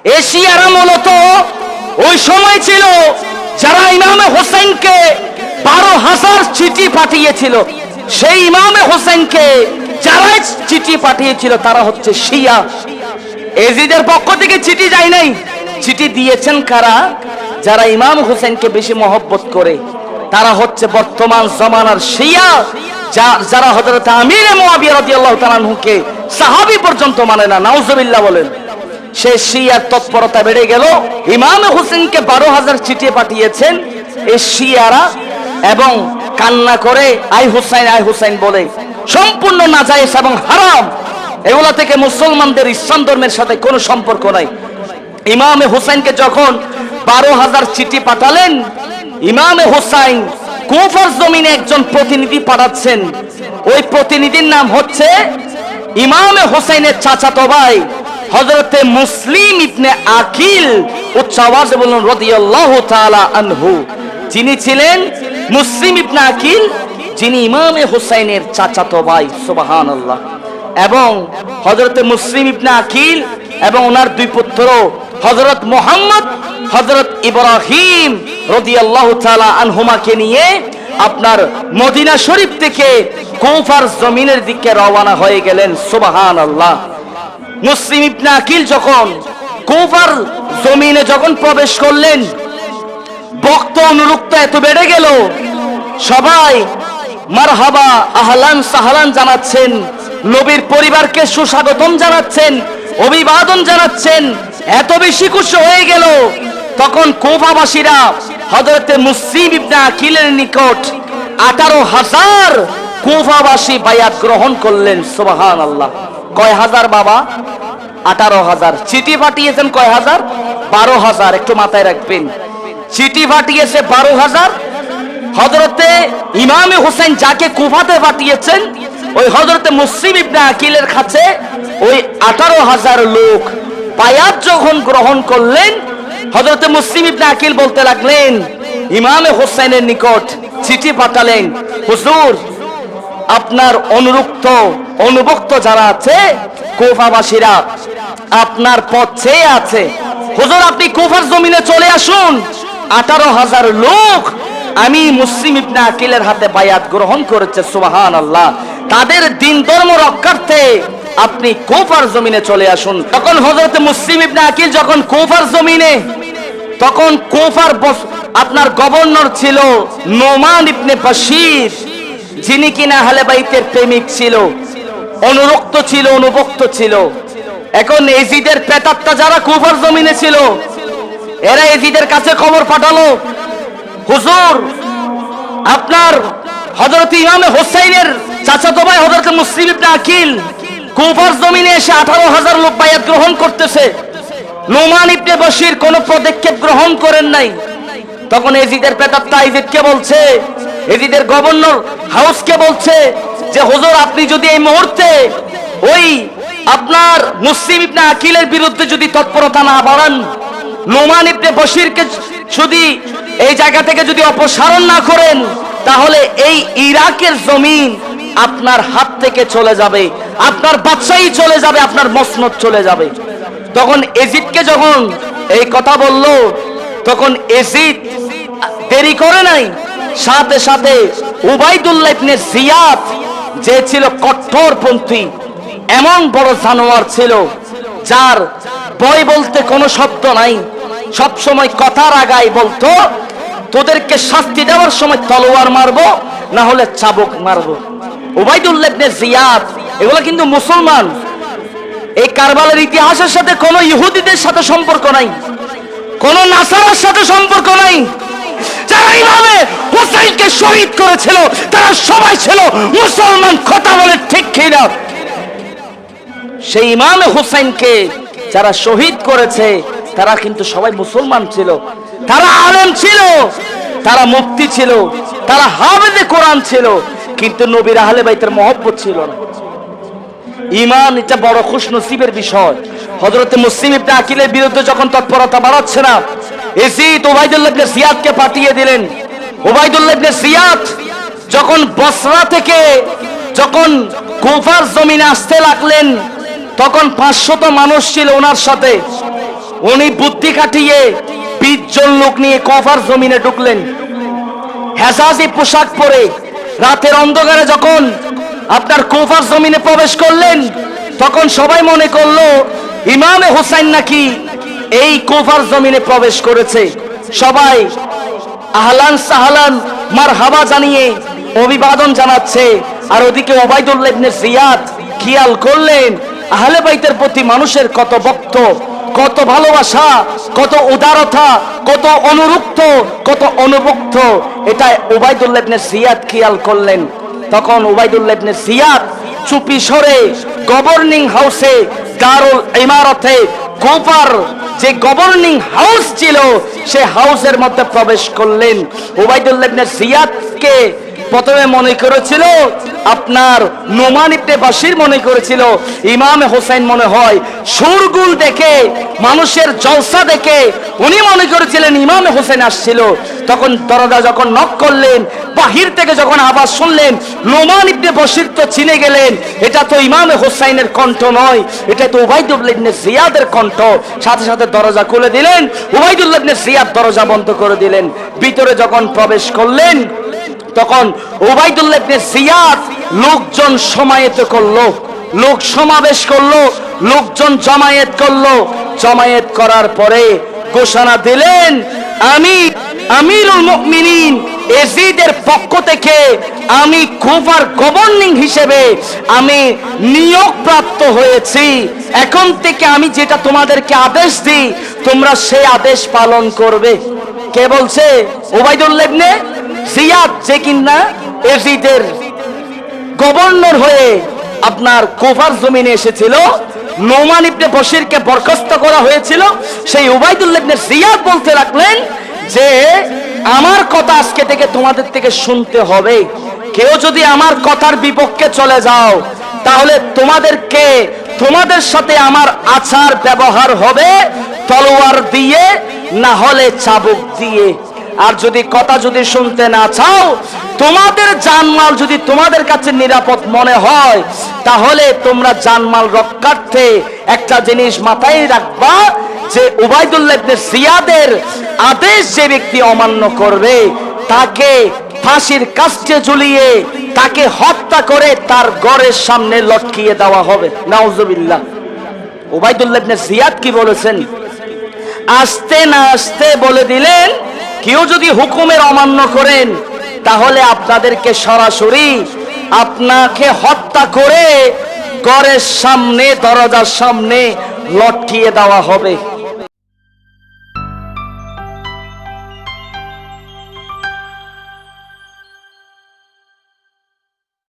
এশিয়ারা মূলত ওই সময় ছিল যারা ইমামে হোসেনকে 12,000 চিঠি পাঠিয়েছিল। সেই ইমামে হোসেনকে যারা চিঠি পাঠিয়েছিল তারা হচ্ছে শিয়া। এজিদের পক্ষ থেকে চিঠি যায় নাই, চিঠি দিয়েছেন কারা? যারা ইমাম হোসেনকে বেশি মহব্বত করে, তারা হচ্ছে বর্তমান জমানার শিয়া, যারা হযরত আমির মুআবিয়া রাদিয়াল্লাহু তাআলা আনহুকে সাহাবী পর্যন্ত মানে না। নাউজুবিল্লাহ বলেন। সে শিয়ার তৎপরতা বেড়ে গেল। ইমাম হোসেনকে 12,000 চিঠি পাঠিয়েছেন এই শিয়ারা, এবং কান্না করে আই হুসাইন আই হুসাইন বলে। সম্পূর্ণ নাজায়েজ এবং হারাম। এগুলা থেকে মুসলমানদের ইসলাম ধর্মের সাথে কোনো সম্পর্ক নাই। ইমামে হুসাইনকে যখন 12,000 চিঠি পাঠালেন, ইমামে হুসাইন কুফার জমিনে একজন প্রতিনিধি পাঠাচ্ছেন। ওই প্রতিনিধির নাম হচ্ছে ইমামে হুসাইনের চাচাতো ভাই হযরতে মুসলিম ইবনে আকিল। উচ্চ আওয়াজে বলুন রাদিয়াল্লাহু তাআলা আনহু। যিনি ছিলেন মুসলিম ইবনে আকিল, যিনি ইমামে হুসাইনের চাচাতো ভাই। সুবহানাল্লাহ। এবং হযরতে মুসলিম ইবনে আকিল এবং ওনার দুই পুত্র হযরত মুহাম্মদ, হযরত ইব্রাহিম রাদিয়াল্লাহু তাআলা আনহুমাকে নিয়ে আপনার মদিনা শরীফ থেকে কুফার জমিনের দিকে রওনা হয়ে গেলেন। সুবহানাল্লাহ। মুসলিম ইবনে আকিল যখন কুফার জমিনে যখন প্রবেশ করলেন, ভক্ত অনুরক্ত এত বেড়ে গেল, সবাই মারহাবা আহলান সাহলান জানাচ্ছেন, নবীর পরিবারকে সুস্বাগতম জানাচ্ছেন, অভিবাদন জানাচ্ছেন। এত বেশি খুশি হয়ে গেল, তখন কুফাবাসীরা হযরতে মুসলিম ইবনে আকিলের নিকট 18,000 কুফাবাসী বায়াত গ্রহণ করলেন। সুবহানাল্লাহ। কয় হাজার বাবা? 18,000। চিঠি পাঠিয়েছেন কয় হাজার? 12,000। একটু মাথায় রাখবেন, চিঠি পাঠিয়েছে 12,000। হযরতে ইমামে হোসেন যাকে কুফাতে পাঠিয়েছেন, ওই হযরতে মুসলিম ইবনে আকিলের কাছে ওই 18,000 লোক বায়াত যখন গ্রহণ করলেন, হযরতে মুসলিম ইবনে আকিল বলতে লাগলেন, ইমামে হোসেনের নিকট চিঠি পাঠালেন, হুজুর আপনার অনুভক্ত যারা আছে কুফাবাসীরা আপনার পথ চেয়ে আছে, হুজুর আপনি কুফার জমিনে চলে আসুন। 18,000 লোক আমি মুসলিম ইবনে আকিলের হাতে বায়াত গ্রহণ করেছে। সুবহানাল্লাহ। তাদের দিন ধর্ম রক্ষার্থে আপনি কুফার জমিনে চলে আসুন। তখন হযরত মুসলিম ইবনে আকিল যখন কুফার জমিনে, তখন কুফার আপনার গভর্নর ছিল নোমান ইবনে বাশির, যিনি কিনা আহলে বাইতের প্রেমিক ছিল, অনুরক্ত ছিল, অনুভক্ত ছিল। এখন এজিদের প্রেতাত্মা যারা কুফার জমিনে ছিল, এরা এজিদের কাছে খবর পাঠালো, হুজুর আপনার হযরত ইমামে হোসেনের চাচাতো ভাই হযরত মুসলিম ইবনে আকিল কুফার জমিনে এসে 18,000 লোক বায়াত গ্রহণ করতেছে। নোমান ইবনে বাশির কোনো পদক্ষেপ গ্রহণ করেন নাই। তখন এজিদের প্রেতাত্মা এজিদকে বলছে, এজিদের গভর্নর হাউসকে বলছে যে হুজুর আপনি যদি এই মুহূর্তে ওই আপনার মুসলিম ইবনে আকিলের বিরুদ্ধে যদি তৎপরতা না বাড়ান, নোমান ইবনে বাশিরকে যদি এই জায়গা থেকে যদি অপসারণ না করেন, তাহলে এই ইরাকের জমিন আপনার হাত থেকে চলে যাবে, আপনার বাদশাহী চলে যাবে, আপনার মসনদ চলে যাবে। তখন এজিদকে যখন এই কথা বলল, তখন এজিদ দেরি করে নাই, সাথে সাথে উবাইদুল্লাহ ইবনে জিয়াদ, যে ছিল কঠোরপন্থী, এমন বড় জানোয়ার ছিল, যার ভয় বলতে কোনো শব্দ নাই, সব সময় কথার আগায় বলতো তোদেরকে শাস্তি দেওয়ার সময় তলোয়ার মারবো, না হলে চাবুক মারবো। উবাইদুল্লাহ ইবনে জিয়াদ এগুলো কিন্তু মুসলমান। এই কারবালার ইতিহাসের সাথে কোনো ইহুদিদের সাথে সম্পর্ক নাই, কোনো নাসারার সাথে সম্পর্ক নাই। যারা ইমামে হোসেনকে শহীদ করেছিল তারা সবাই ছিল মুসলমান। কথা বলে ঠিক কিনা? সেই ইমামে হোসেনকে যারা শহীদ করেছে তারা কিন্তু সবাই মুসলমান ছিল, তারা আলেম ছিল, তারা মুফতি ছিল, তারা হাফেজে কোরআন ছিল, কিন্তু নবীর আহলে বাইতের মহব্বত ছিল না। ঈমান এটা বড় খুশনসিবের বিষয়। হযরতে মুসলিম ইবনে আকিলের বিরুদ্ধে যখন তৎপরতা বাড়াচ্ছে না, এজিদ উবাইদুল্লাহ ইবনে জিয়াদকে পাঠিয়ে দিলেন। উবাইদুল্লাহ ইবনে জিয়াদ যখন বসরা থেকে যখন কুফার জমিনে আসতে লাগলেন, তখন 500 মানুষ ছিল ওনার সাথে। উনি বুদ্ধি খাটিয়ে 20 জন লোক নিয়ে কুফার জমিনে ঢুকলেন। হেজাজি পোশাক পরে রাতের অন্ধকারে যখন আপনার কুফার জমিনে প্রবেশ করলেন, তখন সবাই মনে করলো ইমামে হুসাইন নাকি এই কুফার জমিনে প্রবেশ করেছে। সবাই আহলান সাহলান মারহাবা জানিয়ে অভিবাদন জানাচ্ছে। আর ওদিকে উবাইদুল্লাহ ইবনে জিয়াদ খেয়াল করলেন আহলে বাইতের প্রতি মানুষের কত ভক্ত, কত ভালোবাসা, কত উদারতা, কত অনুরক্ত, কত অনুভক্ত, এটা উবাইদুল্লাহ ইবনে জিয়াদ খেয়াল করলেন। তখন উবাইদুল্লাহ ইবনে জিয়াদ চুপি সরে গভর্নিং হাউসে, দারুল ইমারতে কুফার যে গভর্নিং হাউস ছিল সে হাউসের মধ্যে প্রবেশ করলেন। উবাইদুল্লাহ ইবনে জিয়াদকে প্রথমে মনে করেছিল আপনার নোমান ইবনে বাশির, মনে করেছিল ইমাম হোসেন, মনে হয় সুরগুল দেখে, মানুষের জলসা দেখে উনি মনে করেছিলেন ইমাম হোসেন আসছিল। তখন দরজা যখন নক করলেন, বাহির থেকে যখন আওয়াজ শুনলেন, নোমান ইবনে বাশির তো চিনে গেলেন এটা তো ইমাম হোসেনের কণ্ঠ নয়, এটা তো উবাইদুল্লাহ ইবনে জিয়াদের কণ্ঠ। সাথে সাথে দরজা খুলে দিলেন, উবাইদুল্লাহ ইবনে জিয়াদ দরজা বন্ধ করে দিলেন। ভিতরে যখন প্রবেশ করলেন তখন উবাইদুল্লাহ ইবনে জিয়াদ লোকজন সমায়েত করলো, লোক সমাবেশ করলো, লোকজন জমায়েত করলো। জমায়েত করার পরে ঘোষণা দিলেন, আমি আমিরুল মুমিনিন ইয়াজিদের পক্ষ থেকে আমি কুফার গভর্নিং হিসেবে আমি নিয়োগ প্রাপ্ত হয়েছি। এখন থেকে আমি যেটা তোমাদেরকে আদেশ দিই তোমরা সেই আদেশ পালন করবে। কে বলছে? উবাইদুল্লাহ ইবনে জিয়াদ, যে কিনা ইয়াজিদের গভর্নর হয়ে আপনার কুফার জমিনে এসেছিল। নোমান ইবনে বাশিরকে বরখাস্ত করা হয়েছিল। সেই উবাইদুল্লাহ ইবনে জিয়াদ বলতে লাগলেন যে আমার কথা আজকে থেকে তোমাদের থেকে শুনতে হবে। কেউ যদি আমার কথার বিপক্ষে চলে যাও তাহলে তোমাদের সাথে আমার আচার ব্যবহার হবে তলোয়ার দিয়ে, না হলে চাবুক দিয়ে। আর যদি কথা যদি শুনতে না চাও, তোমাদের জানমাল যদি তোমাদের কাছে নিরাপদ মনে হয়, তাহলে তোমরা জানমাল রক্ষার্থে একটা জিনিস মাথায় রাখবা যে উবাইদুল্লাহ ইবনে জিয়াদের আদেশ যে ব্যক্তি অমান্য করবে তাকে ফাঁসির কাস্টে ঝুলিয়ে তাকে হত্যা করে তার ঘরের সামনে লটকিয়ে দেওয়া হবে। নাউজুবিল্লাহ। উবাইদুল্লাহ ইবনে জিয়াদ কি বলেছেন? আস্তে না আস্তে বলে দিলেন, কেউ যদি হুকুমের অমান্য করেন তাহলে আপনাদেরকে সরাসরি আপনাকে হত্যা করে ঘরের সামনে, দরজার সামনে লটকিয়ে দেওয়া হবে।